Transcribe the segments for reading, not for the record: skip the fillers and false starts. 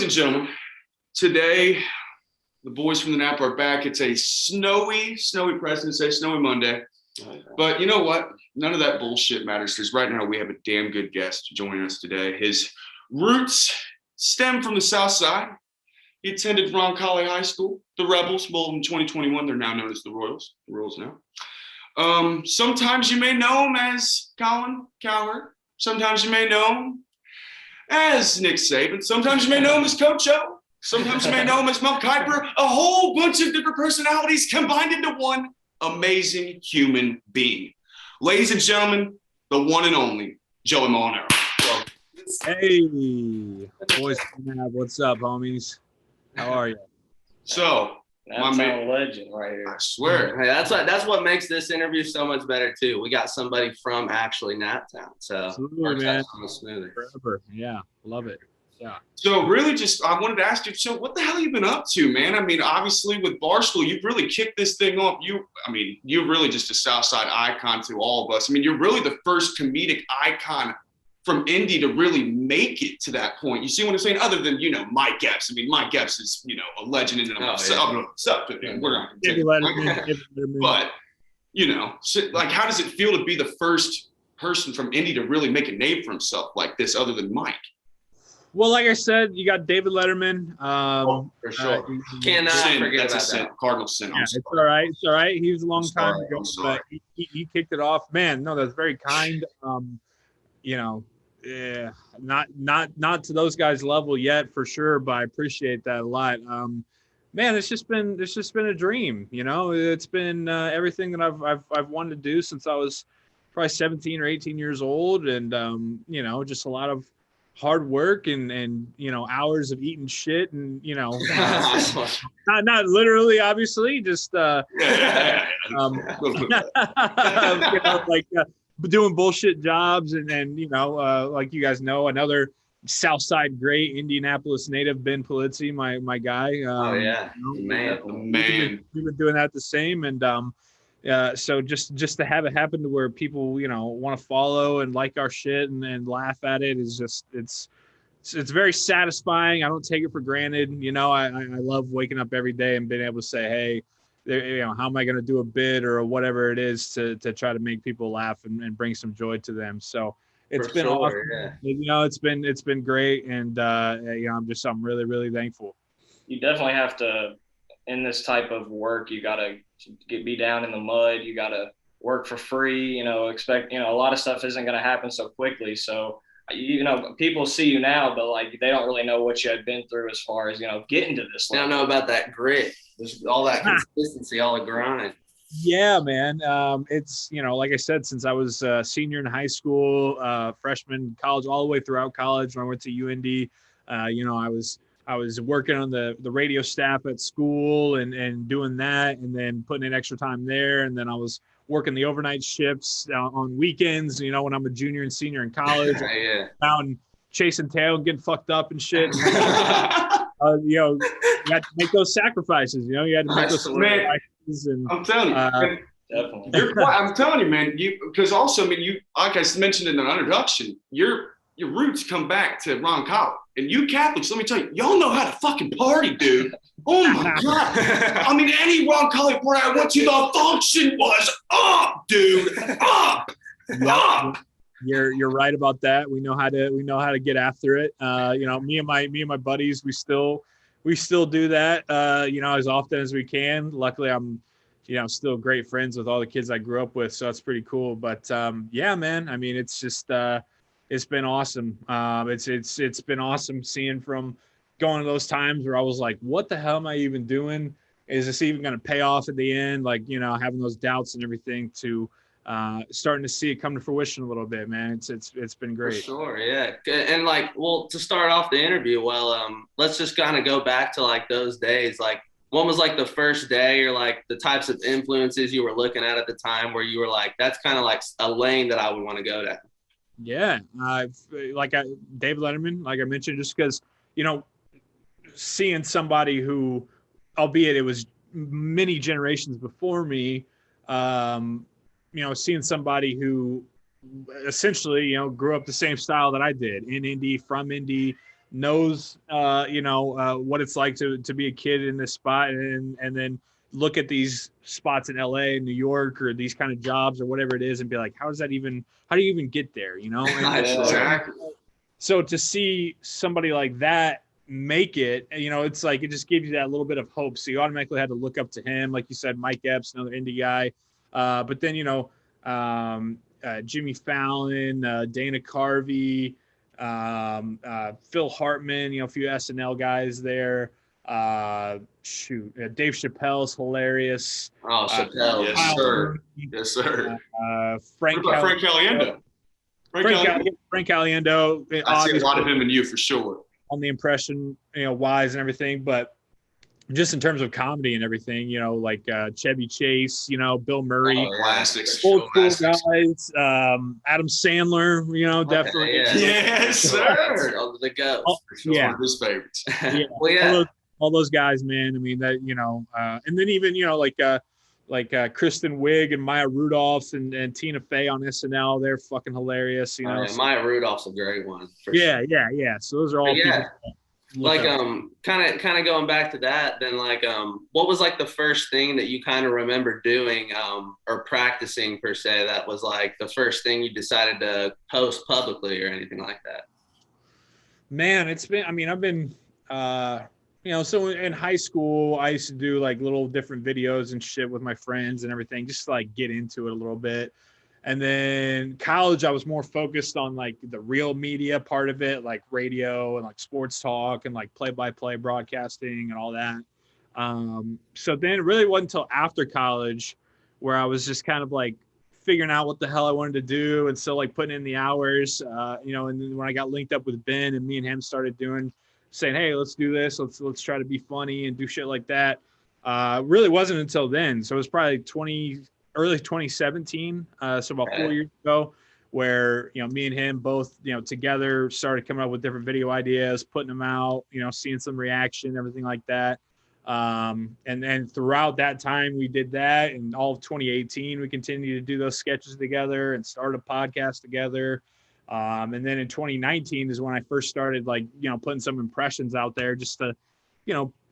and gentlemen, today the boys from the Nap are back. It's a snowy President's Day, snowy Monday. But you know what? None of that bullshit matters because right now we have a damn good guest joining us today. His roots stem from the South Side. He attended Roncalli High School, the Rebels, well, in 2021, they're now known as the Royals now. Sometimes you may know him as Colin Cowherd. Sometimes you may know him as Nick Saban. Sometimes you may know him as Coach O. Sometimes you may know him as Mel Kiper. A whole bunch of different personalities combined into one amazing human being. Ladies and gentlemen, the one and only Joey Mulinaro. Hey, boys, what's up, homies? How are you? So, that's a legend right here. I swear. Hey, that's what makes this interview so much better too. We got somebody from actually Naptown, so absolutely, man. Smoother. Forever, yeah, love it. Yeah. So really, I wanted to ask you. So, what the hell have you been up to, man? I mean, obviously with Barstool, you've really kicked this thing off. You're really just a Southside icon to all of us. I mean, you're really the first comedic icon from Indy to really make it to that point. You see what I'm saying? Other than, Mike Epps. I mean, Mike Epps is, a legend in and of himself. We're not going to But, like, how does it feel to be the first person from Indy to really make a name for himself like this other than Mike? Well, like I said, you got David Letterman. For sure. Cannot forget about that. Cardinal sin. Yeah, it's all right. It's all right. He was a long time ago, but he kicked it off. Man, no, that's very kind. Not to those guys' level yet for sure, but I appreciate that a lot. Man, it's just been a dream. It's been everything that I've wanted to do since I was probably 17 or 18 years old, and just a lot of hard work and hours of eating shit and not literally, obviously, just doing bullshit jobs and like you guys know, another Southside great, Indianapolis native, Ben Polizzi, my guy. Man. We've been doing that the same, and so just to have it happen to where people want to follow and like our shit and laugh at it is just it's very satisfying. I don't take it for granted. I love waking up every day and being able to say, hey, how am I going to do a bit or whatever it is to try to make people laugh and bring some joy to them. So it's been awesome. Yeah. It's been great. And, I'm really, really thankful. You definitely have to, in this type of work, you got to be down in the mud. You got to work for free, expect, a lot of stuff isn't going to happen so quickly. So, people see you now, but like, they don't really know what you had been through as far as, getting to this level. They don't know about that grit. There's all that consistency, all the grind. Yeah, man. It's, like I said, since I was a senior in high school, freshman, college, all the way throughout college, when I went to UND, I was working on the radio staff at school and doing that, and then putting in extra time there. And then I was working the overnight shifts on weekends, when I'm a junior and senior in college. Out and chasing tail and getting fucked up and shit. You had to make those sacrifices. You had to make those sacrifices. And I'm telling you, definitely. I'm telling you, man. Because also, you, like I mentioned in the introduction, your roots come back to Roncalli. And you Catholics, let me tell you, y'all know how to fucking party, dude. Oh my God. I mean, any Roncalli party I went to, the function was up, dude. Up. Up. You're right about that. We know how to get after it. Me and my buddies, we still do that. As often as we can. Luckily, I'm still great friends with all the kids I grew up with, so that's pretty cool. But yeah, man. I mean, it's just it's been awesome. It's been awesome seeing from going to those times where I was like, what the hell am I even doing? Is this even going to pay off at the end? Like, having those doubts and everything to starting to see it come to fruition a little bit, man. It's been great. For sure, yeah. And to start off the interview, let's just kind of go back to like those days. Like, when was like the first day or like the types of influences you were looking at the time where you were like, that's kind of like a lane that I would want to go down? Yeah, Dave Letterman, like I mentioned, just because seeing somebody who, albeit it was many generations before me, seeing somebody who essentially, grew up the same style that I did in Indy, from Indy, knows, what it's like to be a kid in this spot, and then look at these spots in LA and New York or these kind of jobs or whatever it is and be like, how do you even get there? And Exactly. so to see somebody like that make it, it's like, it just gives you that little bit of hope. So you automatically had to look up to him. Like you said, Mike Epps, another indie guy. But then, Jimmy Fallon, Dana Carvey, Phil Hartman, a few SNL guys there. Dave Chappelle's hilarious. Oh, Chappelle. Yes, sir. Yes, sir. Frank Caliendo. Frank Caliendo. I see a lot of him and you for sure. On the impression, wise and everything, but just in terms of comedy and everything, like Chevy Chase, Bill Murray, Classics. old cool guys, Adam Sandler, definitely. Yeah. Yes, sir. The GOAT. Yeah. One of his favorites. Yeah. Well, yeah. All those guys, man. I mean, that, and then even, like Kristen Wiig and Maya Rudolph and Tina Fey on SNL, they're fucking hilarious. Maya Rudolph's a great one. Yeah. So those are all people. Like kind of going back to that, then what was like the first thing that you kind of remember doing or practicing per se, that was like the first thing you decided to post publicly or anything like that? Man, I've been so in high school I used to do like little different videos and shit with my friends and everything, just to like get into it a little bit. And then college, I was more focused on like the real media part of it, like radio and like sports talk and like play-by-play broadcasting and all that. So then it really wasn't until after college where I was just kind of like figuring out what the hell I wanted to do. And so like putting in the hours, and then when I got linked up with Ben and me and him started saying, hey, let's do this. Let's try to be funny and do shit like that. Really wasn't until then. So it was probably early 2017, so about 4 years ago, where me and him both together started coming up with different video ideas, putting them out, seeing some reaction, everything like that. And then throughout that time we did that, and all of 2018 we continued to do those sketches together and started a podcast together. And then in 2019 is when I first started putting some impressions out there just to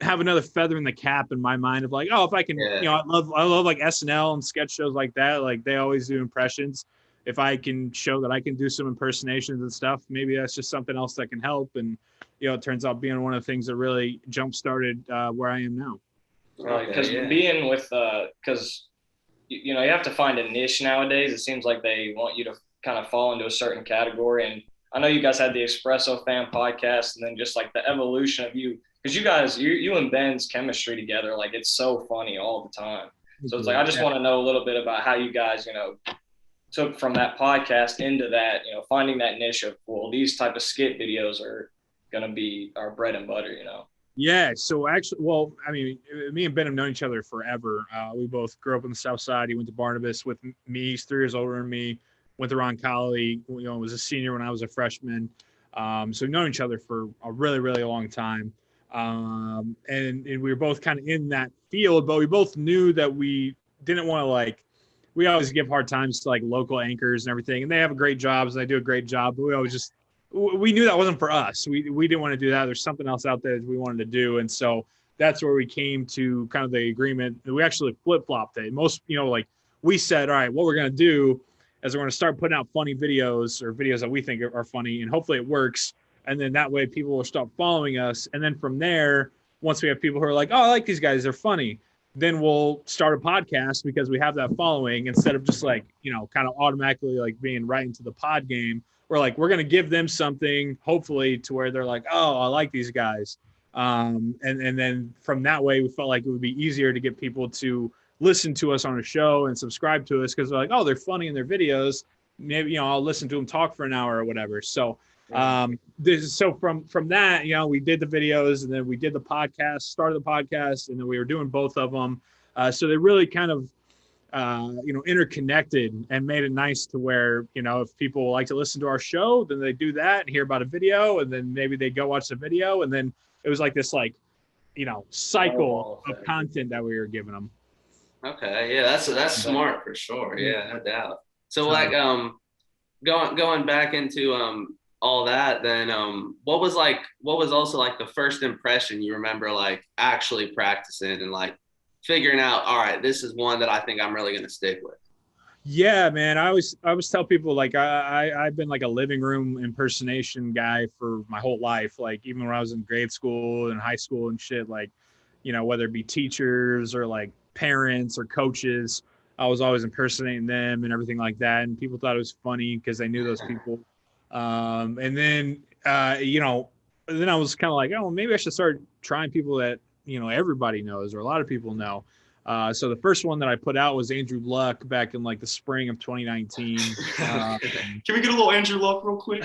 have another feather in the cap in my mind of like, oh, if I can, I love like SNL and sketch shows like that. Like they always do impressions. If I can show that I can do some impersonations and stuff, maybe that's just something else that can help. And, it turns out being one of the things that really jump started where I am now. Because being with, because, you have to find a niche nowadays. It seems like they want you to kind of fall into a certain category. And I know you guys had the Espresso Fan podcast, and then just like the evolution of you. Because you guys, you and Ben's chemistry together, like it's so funny all the time. So it's like, I just want to know a little bit about how you guys, took from that podcast into that, finding that niche of, well, these type of skit videos are going to be our bread and butter, Yeah. So actually, well, I mean, me and Ben have known each other forever. We both grew up on the South Side. He went to Barnabas with me. He's 3 years older than me. Went to Ron Colley, was a senior when I was a freshman. So we've known each other for a really, really long time. And we were both kind of in that field, but we both knew that we didn't want to we always give hard times to like local anchors and everything, and they have great jobs and they do a great job, but we knew that wasn't for us. We didn't want to do that. There's something else out there that we wanted to do. And so that's where we came to kind of the agreement. We actually flip-flopped it. Most, we said, all right, what we're going to do is we're going to start putting out funny videos or videos that we think are funny, and hopefully it works. And then that way people will start following us. And then from there, once we have people who are like, oh, I like these guys, they're funny, then we'll start a podcast because we have that following, instead of just kind of automatically being right into the pod game. We're going to give them something, hopefully, to where they're like, oh, I like these guys. And then from that way, we felt like it would be easier to get people to listen to us on a show and subscribe to us because they're like, oh, they're funny in their videos. Maybe, I'll listen to them talk for an hour or whatever. So, from that, we did the videos, and then we did the podcast, started the podcast, and then we were doing both of them. So they really kind of, interconnected and made it nice to where, if people like to listen to our show, then they do that and hear about a video, and then maybe they go watch the video. And then it was like this, cycle of content that we were giving them. Okay. Yeah. That's smart for sure. Yeah. No doubt. So going back into, all that, then what was also like the first impression you remember like actually practicing and like figuring out, all right, this is one that I think I'm really gonna stick with? Yeah, man. I always tell people like I've been like a living room impersonation guy for my whole life. Like even when I was in grade school and high school and shit, like, you know, whether it be teachers or like parents or coaches, I was always impersonating them and everything like that. And people thought it was funny because they knew those people. And then you know, then I was kind of like, oh, maybe I should start trying people that, you know, everybody knows or a lot of people know. So the first one that I put out was Andrew Luck back in like the spring of 2019. Can we get a little Andrew Luck real quick?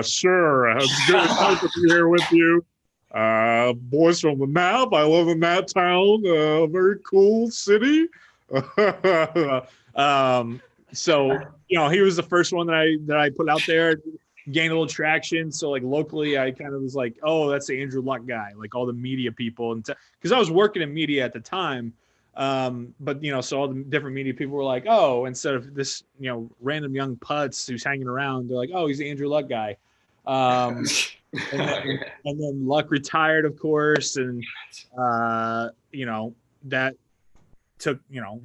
Sure. It's good to be here with you. Boys from the Nap. I live in that town. Very cool city. So, you know, he was the first one that I put out there. Gained a little traction. So like locally, I kind of was like, oh, that's the Andrew Luck guy, like all the media people. And because I was working in media at the time. But, you know, so all the different media people were like, oh, instead of this, you know, random young putz who's hanging around, they're like, oh, he's the Andrew Luck guy. And then Luck retired, of course. And, you know, that took, you know,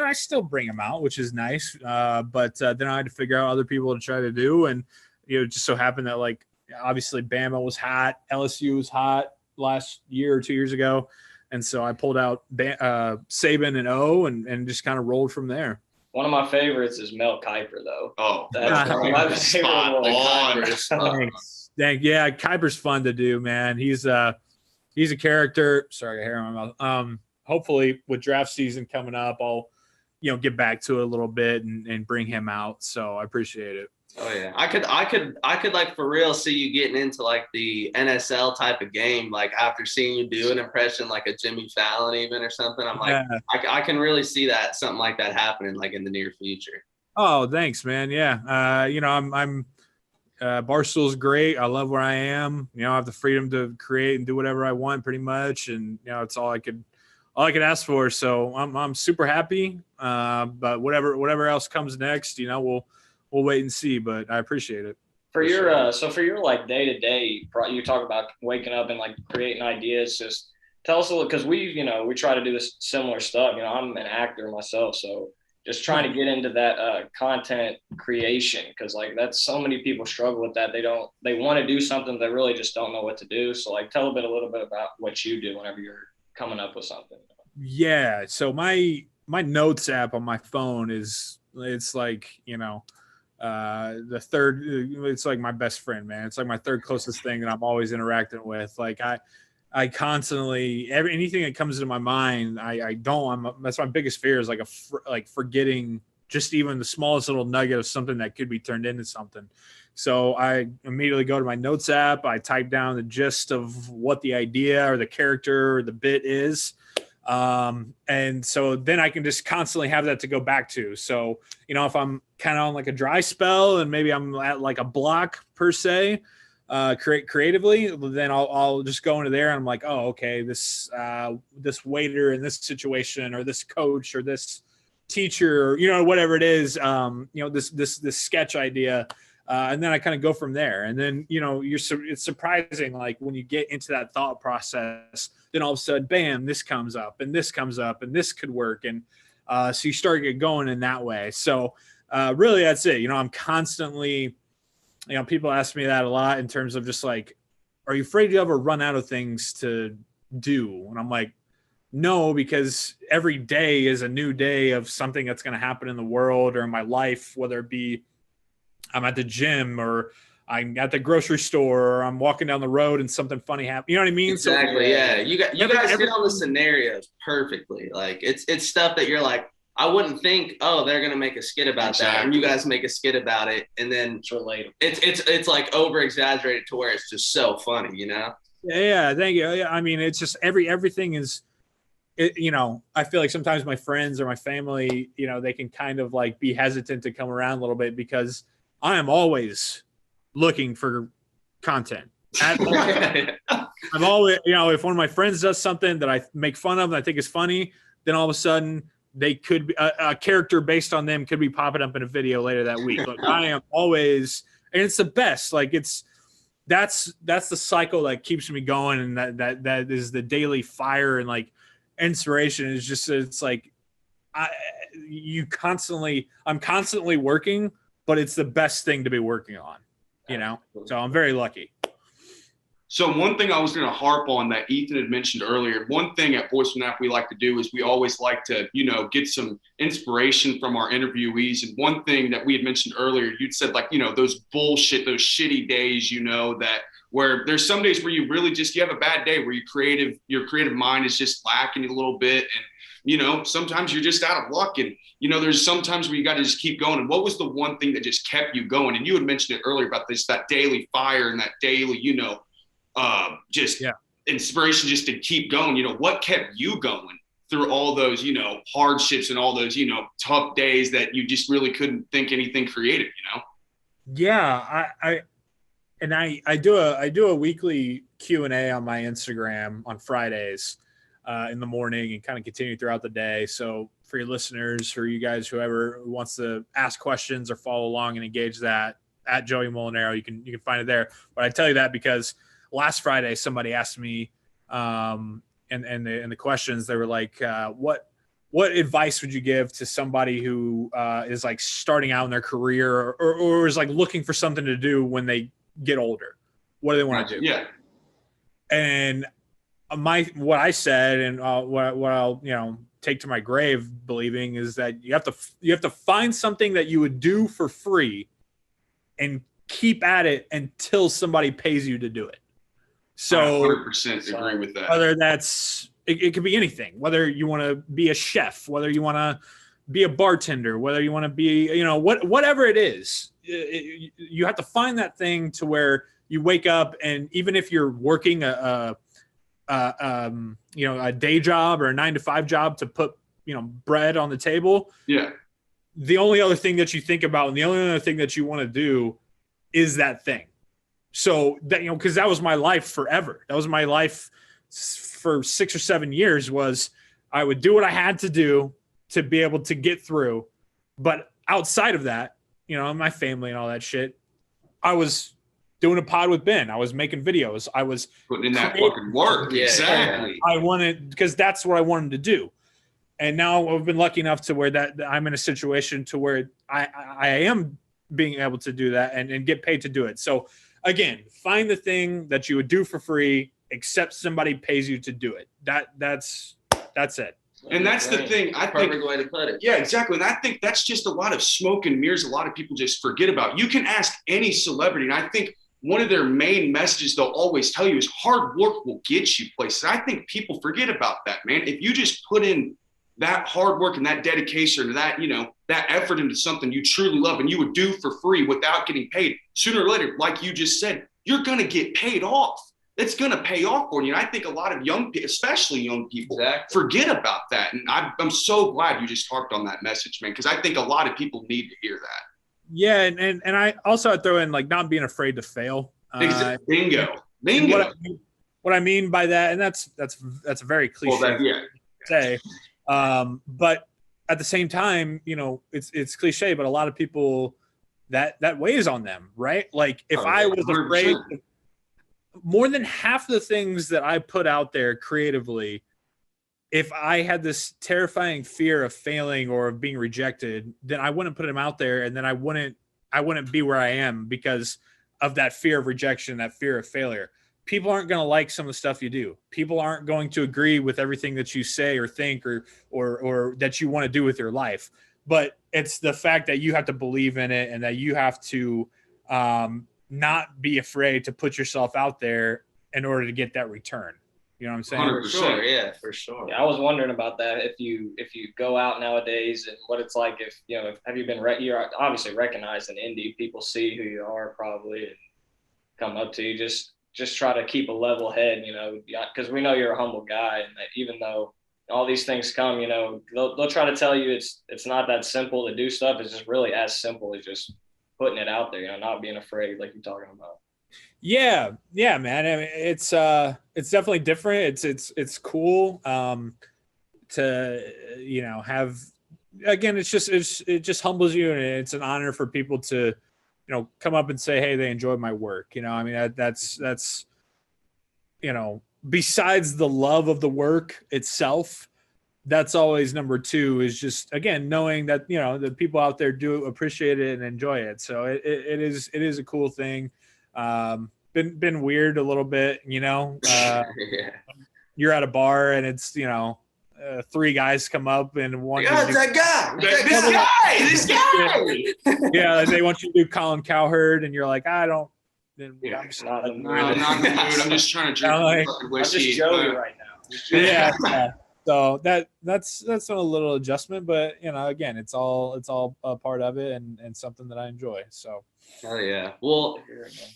I still bring him out, which is nice. But then I had to figure out other people to try to do. And, you know, it just so happened that like obviously Bama was hot, LSU was hot last year or 2 years ago, and so I pulled out Saban and O and just kind of rolled from there. One of my favorites is Mel Kiper, though. Oh, that's my favorite one. Thank yeah, Kiper's fun to do, man. He's a character. Sorry, I got hair in my mouth. Hopefully, with draft season coming up, I'll, you know, get back to it a little bit and bring him out. So I appreciate it. Oh yeah, I could like for real see you getting into like the NSL type of game, like after seeing you do an impression like a Jimmy Fallon even or something. I'm like, I can really see that something like that happening like in the near future. Oh, thanks, man. Yeah, you know, I'm Barstool's great. I love where I am. You know, I have the freedom to create and do whatever I want, pretty much, and you know, it's all I could ask for. So I'm super happy. But whatever else comes next, you know, we'll wait and see, but I appreciate it. For your so for your like day to day, you talk about waking up and like creating ideas. Just tell us a little, because we try to do this similar stuff. You know, I'm an actor myself, so just trying to get into that content creation, because like that's so many people struggle with that. They want to do something, they really just don't know what to do. So like tell a little bit about what you do whenever you're coming up with something. Yeah, so my notes app on my phone it's like, you know, it's like my best friend, man. It's like my third closest thing that I'm always interacting with. Like I constantly, anything that comes into my mind, that's my biggest fear, is like forgetting just even the smallest little nugget of something that could be turned into something. So I immediately go to my notes app. I type down the gist of what the idea or the character or the bit is. And so then I can just constantly have that to go back to. So, you know, if I'm kind of on like a dry spell and maybe I'm at like a block per se, creatively, then I'll just go into there and I'm like, oh, okay, this waiter in this situation, or this coach, or this teacher, or, you know, whatever it is, you know, this sketch idea. And then I kind of go from there. And then, you know, it's surprising, like when you get into that thought process, then all of a sudden, bam, this comes up and this comes up and this could work. And so you start to get going in that way. So really, that's it. You know, I'm constantly, you know, people ask me that a lot in terms of just like, are you afraid you ever run out of things to do? And I'm like, no, because every day is a new day of something that's going to happen in the world or in my life, whether it be I'm at the gym or I'm at the grocery store or I'm walking down the road and something funny happens. You know what I mean? Exactly. So, yeah. You guys hit on the scenarios perfectly. Like it's stuff that you're like, I wouldn't think, oh, they're gonna make a skit about that, and you guys make a skit about it, and then it's relatable. It's like over exaggerated to where it's just so funny, you know? Yeah. Thank you. Yeah, I mean, it's just everything is. You know, I feel like sometimes my friends or my family, you know, they can kind of like be hesitant to come around a little bit because I am always looking for content. I'm always, you know, if one of my friends does something that I make fun of and I think is funny, then all of a sudden they could be a character based on them could be popping up in a video later that week. Like I am always And it's the best. Like that's the cycle that keeps me going, and that is the daily fire and like inspiration. Is just, it's like I'm constantly working, but it's the best thing to be working on, you know? So I'm very lucky. So one thing I was going to harp on that Ethan had mentioned earlier, one thing at Boys from Nap we like to do is we always like to, get some inspiration from our interviewees. And one thing that we had mentioned earlier, you'd said like, those shitty days, that where there's some days where you really just, you have a bad day where your creative mind is just lacking a little bit. And, sometimes you're just out of luck. And, there's sometimes where you got to just keep going. And what was the one thing that just kept you going? And you had mentioned it earlier about that daily fire and that daily, inspiration just to keep going. What kept you going through all those, hardships and all those, tough days that you just really couldn't think anything creative, Yeah, I do a weekly Q&A on my Instagram on Fridays in the morning, and kind of continue throughout the day. So for your listeners, for you guys, whoever wants to ask questions or follow along and engage that, at Joey Mulinaro, you can find it there. But I tell you that because last Friday somebody asked me, and the questions, they were like, what advice would you give to somebody who is like starting out in their career or is like looking for something to do when they get older? What do they want to do? Yeah. And what I said, and what I'll take to my grave believing, is that you have to find something that you would do for free and keep at it until somebody pays you to do it. So I 100% agree with that. Whether it could be anything, whether you want to be a chef, whether you want to be a bartender, whether you want to be, whatever it is, you have to find that thing to where you wake up, and even if you're working a day job or a 9-to-5 job to put, bread on the table. Yeah. The only other thing that you think about and the only other thing that you want to do is that thing. So that, because that was my life forever. That was my life for 6 or 7 years, was I would do what I had to do to be able to get through. But outside of that, my family and all that shit, I was doing a pod with Ben. I was making videos. I was putting in that fucking work. Yeah, exactly. Because that's what I wanted to do. And now I've been lucky enough to where that I'm in a situation to where I am being able to do that and get paid to do it. So again, find the thing that you would do for free, except somebody pays you to do it. That's it. And that's the thing. I think Perfect way to put it. Yeah, exactly. And I think that's just a lot of smoke and mirrors. A lot of people just forget about. You can ask any celebrity, and I think one of their main messages they'll always tell you is hard work will get you places. I think people forget about that, man. If you just put in that hard work and that dedication and that, that effort into something you truly love and you would do for free without getting paid, sooner or later, like you just said, you're going to get paid off. It's going to pay off for you. And I think a lot of young people, especially young people, forget about that. And I'm so glad you just harped on that message, man, because I think a lot of people need to hear that. Yeah. And I also throw in like not being afraid to fail. Bingo. What I mean by that, and that's very cliche to say. But at the same time, it's cliche, but a lot of people that weighs on them, right? Like if I was 100%. Afraid, more than half the things that I put out there creatively, if I had this terrifying fear of failing or of being rejected, then I wouldn't put them out there, and then I wouldn't be where I am because of that fear of rejection, that fear of failure. People aren't going to like some of the stuff you do. People aren't going to agree with everything that you say or think or that you want to do with your life. But it's the fact that you have to believe in it and that you have to not be afraid to put yourself out there in order to get that return. You know what I'm saying? 100%. For sure, yeah, for sure. Yeah, I was wondering about that. If you go out nowadays and what it's like, have you been you're obviously recognized in indie, people see who you are probably and come up to you. Just try to keep a level head, because we know you're a humble guy, and that even though all these things come, they'll try to tell you it's not that simple to do stuff. It's just really as simple as just putting it out there, not being afraid like you're talking about. Yeah, man. I mean, it's definitely different. It's cool to have. Again, it just humbles you, and it's an honor for people to come up and say, hey, they enjoyed my work. I mean, that's besides the love of the work itself, that's always number two, is just, again, knowing that, the people out there do appreciate it and enjoy it. So it is a cool thing. Been weird a little bit, Yeah. you're at a bar and it's, three guys come up and one, It's that guy. This guy. yeah, they want you to do Colin Cowherd, and you're like, I don't. Yeah, I'm just not in the No, I'm not in the mood. I'm just trying to drink Like, fucking I'm whiskey. just Joey right now. yeah. So that's a little adjustment, but again, it's all a part of it and something that I enjoy. So. Hell yeah. Well,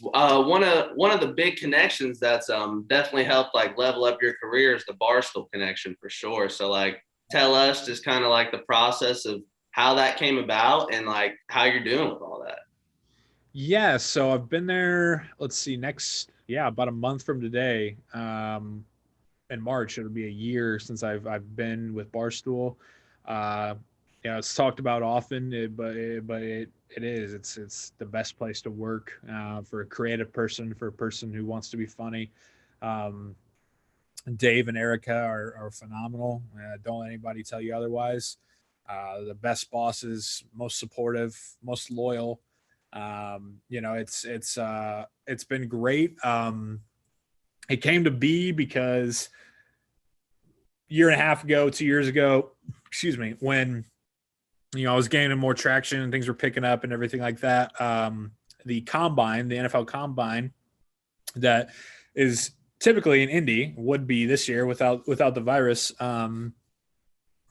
one of the big connections that's definitely helped like level up your career is the Barstool connection for sure. So like tell us just kind of like the process of how that came about and like how you're doing with all that. Yeah, so I've been there, let's see, about a month from today. In March, it'll be a year since I've been with Barstool. It's talked about often, but it is. It's the best place to work for a creative person, for a person who wants to be funny. Dave and Erica are phenomenal. Don't let anybody tell you otherwise. The best bosses, most supportive, most loyal. It's been great. It came to be because year and a half ago, 2 years ago, when I was gaining more traction and things were picking up and everything like that. The combine, the NFL combine, that is typically in Indy, would be this year without the virus.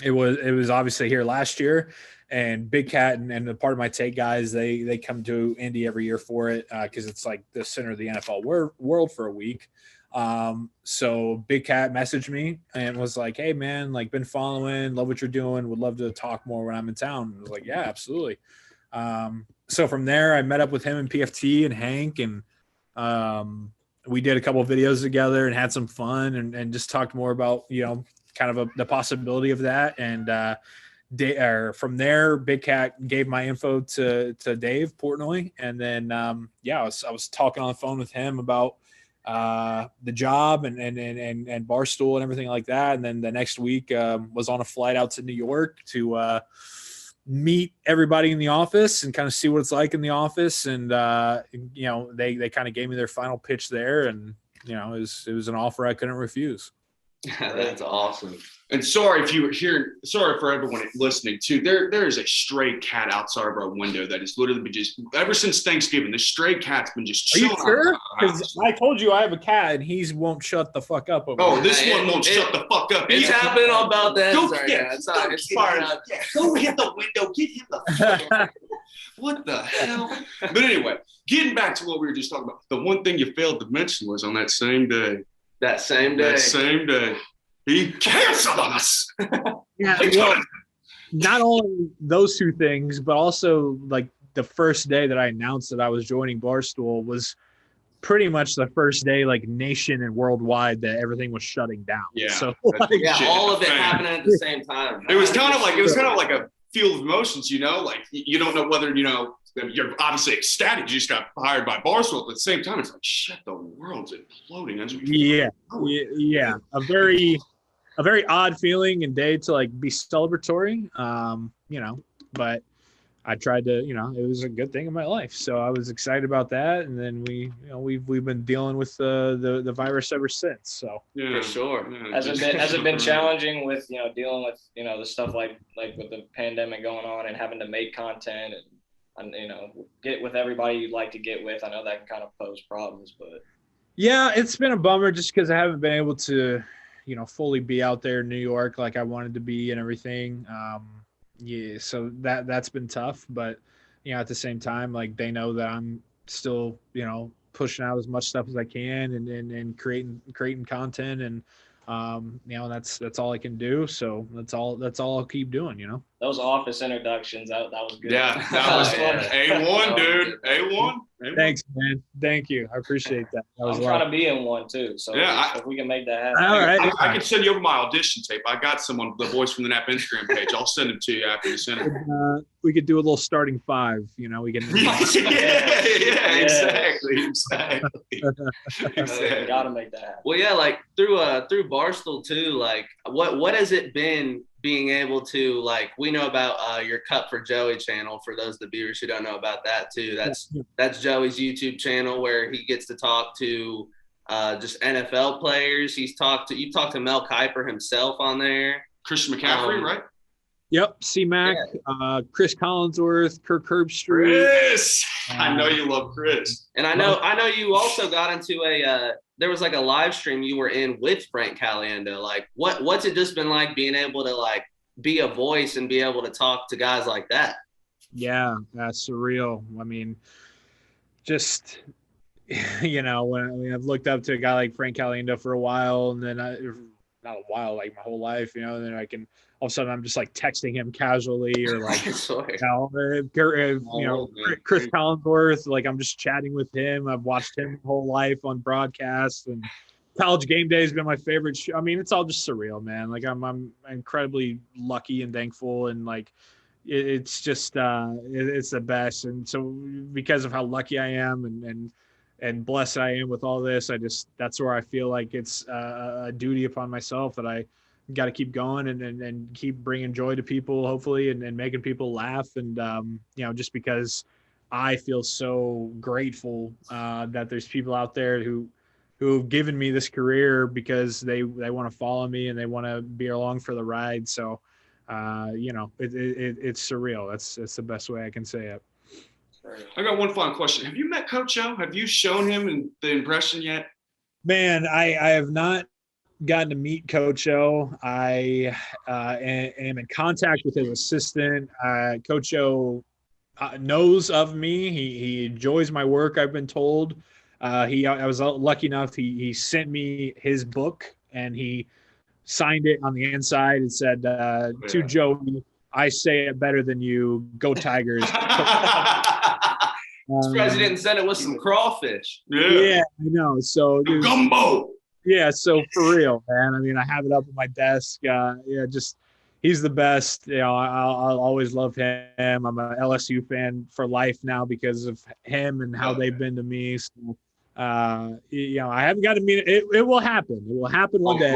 It was obviously here last year, and Big Cat and the part of my take guys, they come to Indy every year for it because it's like the center of the NFL world for a week. So Big Cat messaged me and was like, hey man, like been following, love what you're doing, would love to talk more when I'm in town. I was like, yeah, absolutely. So from there I met up with him and PFT and Hank, and we did a couple of videos together and had some fun and just talked more about, kind of the possibility of that. And from there, Big Cat gave my info to Dave Portnoy. And then, I was talking on the phone with him about the job and Barstool and everything like that. And then the next week was on a flight out to New York to meet everybody in the office and kind of see what it's like in the office. And, they kind of gave me their final pitch there, and, it was an offer I couldn't refuse. That's awesome. And sorry if you were hearing, sorry for everyone listening too. There is a stray cat outside of our window that has literally been just, ever since Thanksgiving, this stray cat's been just Are you chilling. sure? Because I told you I have a cat and he won't shut the fuck up. This one won't shut the fuck up. It's happening on about that. Go hit the window. Get him the fuck. What the hell? But anyway, getting back to what we were just talking about, the one thing you failed to mention was on that same day, he canceled on us. Yeah, well, not only those two things, but also like the first day that I announced that I was joining Barstool was pretty much the first day, like nation and worldwide, that everything was shutting down. Yeah. So all of it happening at the same time. It was kind of like a field of emotions, like you don't know whether, you're obviously ecstatic you just got hired by Barstool, but at the same time it's like, shit, the world's imploding. Yeah. A very odd feeling and day to like be celebratory, but I tried to, it was a good thing in my life. So I was excited about that. And then we've been dealing with the virus ever since. So yeah, for sure. Yeah, Has it been challenging with, dealing with, the stuff like with the pandemic going on and having to make content and get with everybody you'd like to get with? I know that can kind of pose problems, but. Yeah, it's been a bummer just because I haven't been able to, fully be out there in New York like I wanted to be and everything. So that's been tough, but at the same time, like they know that I'm still, pushing out as much stuff as I can and creating content, and that's all I can do. So that's all I'll keep doing, those office introductions, that was good. Yeah, that was fun. A1, dude. A1. Thanks, man. Thank you. I appreciate that. I'm trying to be in one too. So Yeah, if we can make that happen. All right. I can send you over my audition tape. I got some on the Boys from the Nap Instagram page. I'll send them to you after you send them. We could do a little starting 5. You know, we can. Exactly. Gotta make that happen. Well, yeah, like through Barstool too. Like, what has it been being able to, like, we know about your Cup for Joey channel. For those of the viewers who don't know about that too, that's Joey's YouTube channel where he gets to talk to just NFL players. You talked to Mel Kiper himself on there. Christian McCaffrey, right? Yep, C-Mac, Chris Collinsworth, Kirk Herbstreit. Chris, I know you love Chris, and I know you also got into there was like a live stream you were in with Frank Caliendo. Like, what's it just been like being able to like be a voice and be able to talk to guys like that? Yeah, that's surreal. I mean, just when I've looked up to a guy like Frank Caliendo for a while, and then not a while, like my whole life, and then I can all of a sudden I'm just like texting him casually, or like Chris Collinsworth, like I'm just chatting with him. I've watched him my whole life on broadcast, and College Game Day has been my favorite show. I mean, it's all just surreal, man. Like I'm incredibly lucky and thankful, and like it's just it's the best. And so because of how lucky I am and blessed I am with all this, that's where I feel like it's a duty upon myself that I got to keep going and keep bringing joy to people, hopefully, and making people laugh. And, just because I feel so grateful that there's people out there who have given me this career because they want to follow me and they want to be along for the ride. So, it's surreal. That's the best way I can say it. I got one final question. Have you met Coach O? Have you shown him the impression yet? Man, I have not gotten to meet Coach O. I am in contact with his assistant. Coach O knows of me. He enjoys my work, I've been told. I was lucky enough. He sent me his book, and he signed it on the inside and said, to Joey, I say it better than you. Go Tigers. Surprised you didn't send it with some crawfish. Yeah, I know. So gumbo. Yeah, so for real, man. I mean, I have it up on my desk. Just he's the best. I'll always love him. I'm a LSU fan for life now because of him and how they've been to me. So, I haven't got to meet it. It will happen. It will happen one day.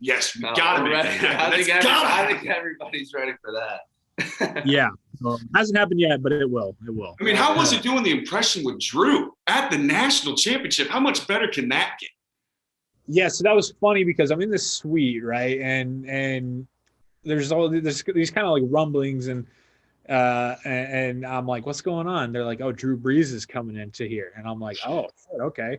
Yes, we got to make it happen. I think everybody's ready for that. Yeah. Well, hasn't happened yet, but it will. It will. I mean, how was it doing the impression with Drew at the national championship? How much better can that get? Yeah, so that was funny because I'm in this suite, right? And there's these kind of like rumblings and I'm like, what's going on? They're like, oh, Drew Brees is coming into here. And I'm like, oh, okay.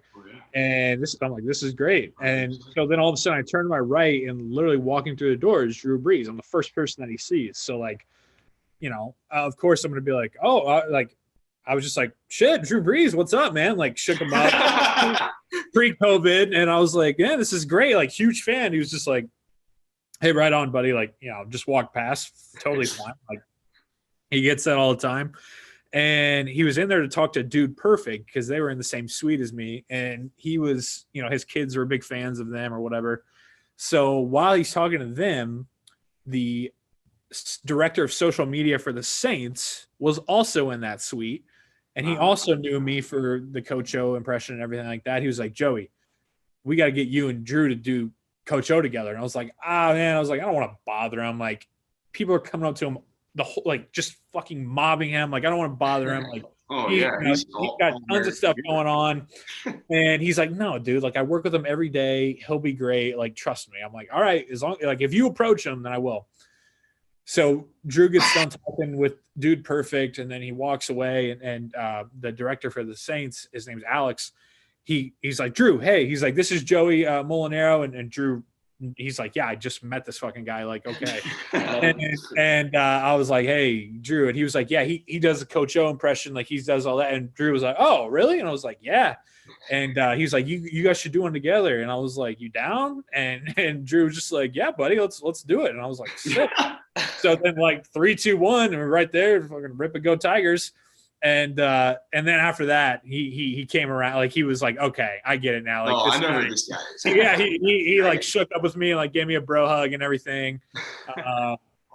And I'm like, this is great. And so then all of a sudden I turn to my right and literally walking through the door is Drew Brees. I'm the first person that he sees. So like, of course I'm going to be like, I was just like, shit, Drew Brees, what's up, man? Like shook him up pre-COVID. And I was like, yeah, this is great. Like huge fan. He was just like, hey, right on, buddy. Like, just walk past. Totally fine. Like he gets that all the time. And he was in there to talk to Dude Perfect because they were in the same suite as me. And he was, his kids were big fans of them or whatever. So while he's talking to them, the director of social media for the Saints was also in that suite. And he also knew me for the Coach O impression and everything like that. He was like, Joey, we got to get you and Drew to do Coach O together. And I was like, man, I don't want to bother him. Like people are coming up to him the whole, like just fucking mobbing him. Like, I don't want to bother him. Like, he's got tons of stuff going on. And he's like, no, dude, like I work with him every day. He'll be great. Like, trust me. I'm like, all right, as long like if you approach him, then I will. So Drew gets done talking with Dude Perfect, and then he walks away. And the director for the Saints, his name's Alex. He's like, Drew, hey, he's like, this is Joey Mulinaro, and Drew he's like, yeah, I just met this fucking guy. Like, okay. and I was like, hey, Drew. And he was like, yeah, he does a Coach O impression. Like he does all that. And Drew was like, oh, really? And I was like, yeah. And he was like, you guys should do one together. And I was like, you down? And Drew was just like, yeah, buddy, let's do it. And I was like, sick. So then like 3, 2, 1, and we're right there, fucking rip and go Tigers. And then after that, he came around, like he was like, okay, I get it now. Like, I know who this guy is. Yeah, he like shook up with me and like gave me a bro hug and everything.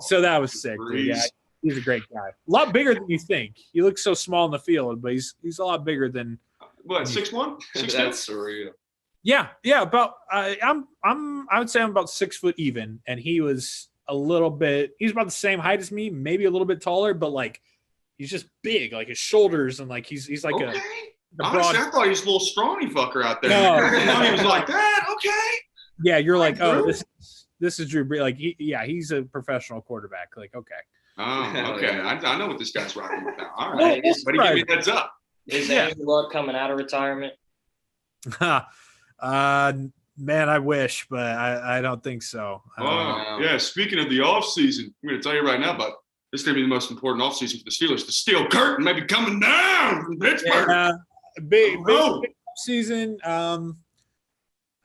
So that was sick, dude. Yeah, he's a great guy. A lot bigger than you think. He looks so small in the field, but he's a lot bigger than. What, 6'1"? 6'2"? That's surreal. Yeah. About I would say I'm about 6 foot even, and he was about the same height as me, maybe a little bit taller, but like he's just big, like his shoulders, and like he's like okay. a Honestly, I thought he was a little scrawny fucker out there. No. He was like that. Okay. Yeah, you're like, Drew? oh, this is Drew Brees. Like, he's a professional quarterback. Like, okay. Oh, okay. I know what this guy's rocking with now. All Well, right. But he gave me a heads up. Is Andrew Luck coming out of retirement? Man, I wish, but I don't think so. Yeah. Speaking of the offseason, I'm going to tell you right now, but this is going to be the most important offseason for the Steelers. The steel curtain may be coming down from Pittsburgh. Yeah, big season. I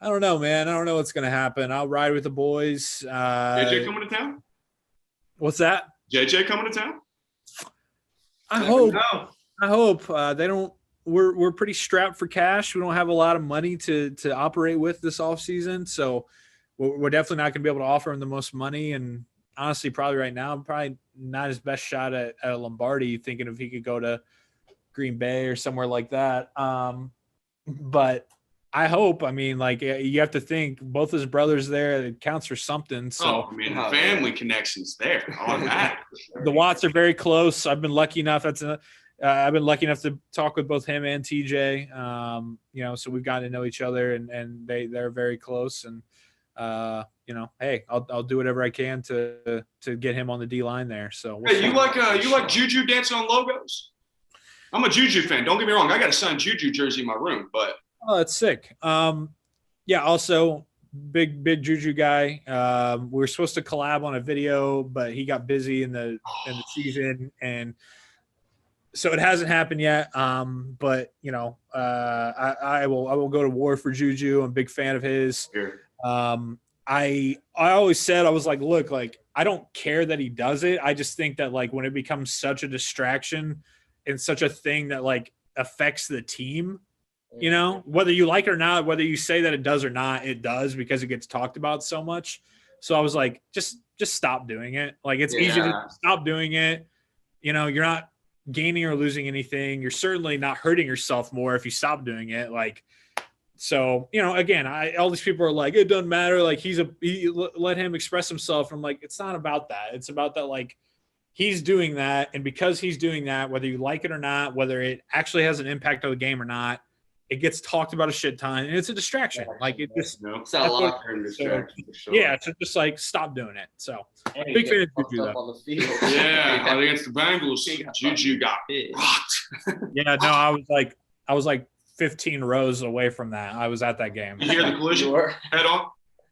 don't know, man. I don't know what's going to happen. I'll ride with the boys. JJ coming to town? What's that? JJ coming to town? I hope they don't. We're pretty strapped for cash. We don't have a lot of money to operate with this offseason, so we're definitely not going to be able to offer him the most money. And honestly, probably right now, probably not his best shot at Lombardi. Thinking if he could go to Green Bay or somewhere like that. But I hope. I mean, like you have to think both his brothers there. It counts for something. So family connections there automatically. The Watts are very close. I've been lucky enough. I've been lucky enough to talk with both him and TJ. So we've gotten to know each other, and they're very close. And hey, I'll do whatever I can to get him on the D line there. So hey, you like Juju dancing on logos? I'm a Juju fan. Don't get me wrong. I got a signed Juju jersey in my room, but that's sick. Also big Juju guy. We were supposed to collab on a video, but he got busy in the season, and so it hasn't happened yet. But I will go to war for Juju. I'm a big fan of his. Sure. I always said, I was like, look, like I don't care that he does it. I just think that like when it becomes such a distraction and such a thing that like affects the team, whether you like it or not, whether you say that it does or not, it does because it gets talked about so much. So I was like, just stop doing it. Like it's easy to stop doing it. You're not gaining or losing anything. You're certainly not hurting yourself more if you stop doing it. Like, so, again, all these people are like, it doesn't matter. Like let him express himself. I'm like, it's not about that. It's about that. Like he's doing that. And because he's doing that, whether you like it or not, whether it actually has an impact on the game or not, it gets talked about a shit ton, and it's a distraction. Like it just, it's a locker room distraction for sure. Yeah, so just like stop doing it. So big fan of Juju though. Yeah, against the Bengals, Juju got rocked. Yeah, no, I was like 15 rows away from that. I was at that game. You hear the collision head on?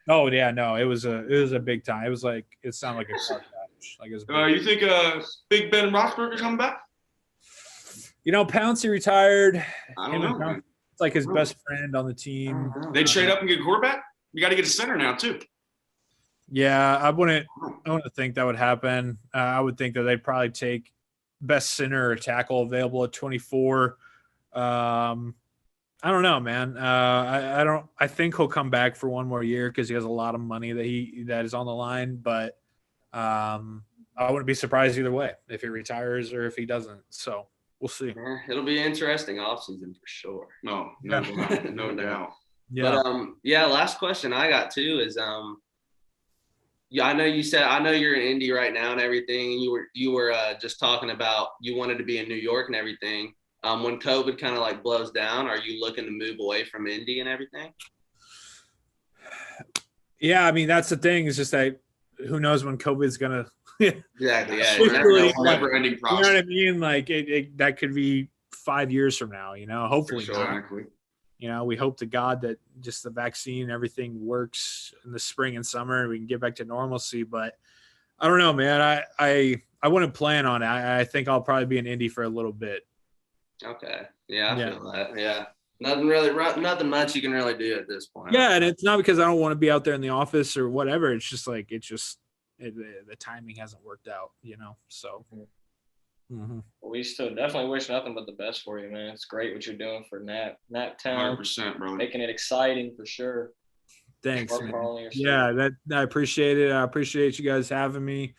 Oh yeah, no, it was a big time. It was like it sounded like a car crash. Like it was you think Big Ben Roethlisberger coming back? Pouncey retired. I don't know. It's like his best friend on the team. They trade up and get a quarterback? You got to get a center now, too. Yeah, I wouldn't think that would happen. I would think that they'd probably take best center or tackle available at 24. I don't know, man. I think he'll come back for one more year because he has a lot of money that is on the line. But I wouldn't be surprised either way if he retires or if he doesn't. So we'll see. It'll be an interesting offseason for sure. No doubt. Yeah. But last question I got too is I know you're in Indy right now and everything, and you were just talking about you wanted to be in New York and everything. When COVID kind of like blows down, are you looking to move away from Indy and everything? Yeah, I mean that's the thing. Is just that who knows when COVID's gonna. Exactly. Yeah. Never-ending process. You know what I mean? Like it that could be 5 years from now. Hopefully. Sure. you know, we hope to God that just the vaccine and everything works in the spring and summer and we can get back to normalcy. But I don't know, man. I wouldn't plan on it. I think I'll probably be in Indy for a little bit. Okay. Yeah, I feel that. Yeah. Nothing much you can really do at this point. Yeah, and it's not because I don't want to be out there in the office or whatever. It's just like the timing hasn't worked out, you know. So we still definitely wish nothing but the best for you, man. It's great what you're doing for Nap Town. 100%, brother. Making it exciting for sure. Thanks, man. Yeah, I appreciate it. I appreciate you guys having me.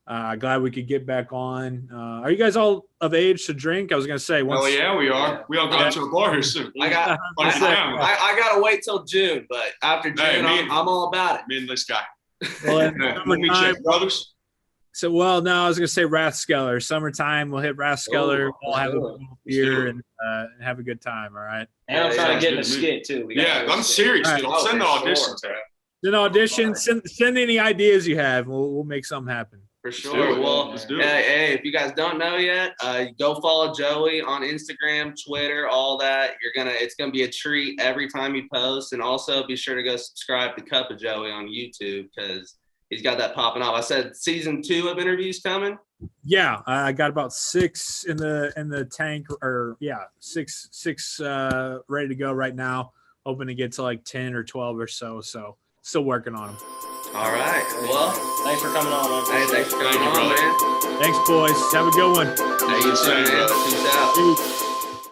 Glad we could get back on. Are you guys all of age to drink? I was gonna say. Oh yeah, we are. Yeah. We all got to a bar here soon. I gotta wait till June, but after June, I'm all about it. Me and this guy. Well, let me check, brothers. So, no, I was gonna say Rathskeller. Summertime, we'll hit Rathskeller. We'll have a beer and have a good time. All right. And I'm trying to get in a skit too. I'm serious. Right. I'll send the audition. Send audition. Send any ideas you have. We'll make something happen. For sure. Well, hey, if you guys don't know yet, go follow Joey on Instagram, Twitter, all that. It's gonna be a treat every time you post, and also be sure to go subscribe to Cup of Joey on YouTube because he's got that popping off. I said season 2 of interviews coming. Yeah, I got about 6 in the tank, or six ready to go right now. Hoping to get to like 10 or 12 or so. So still working on them. All right. Well, thanks for coming on. Hey, thanks for coming on, man. Thanks, boys. Have a good one. Hey, you too, man. Peace out. Peace.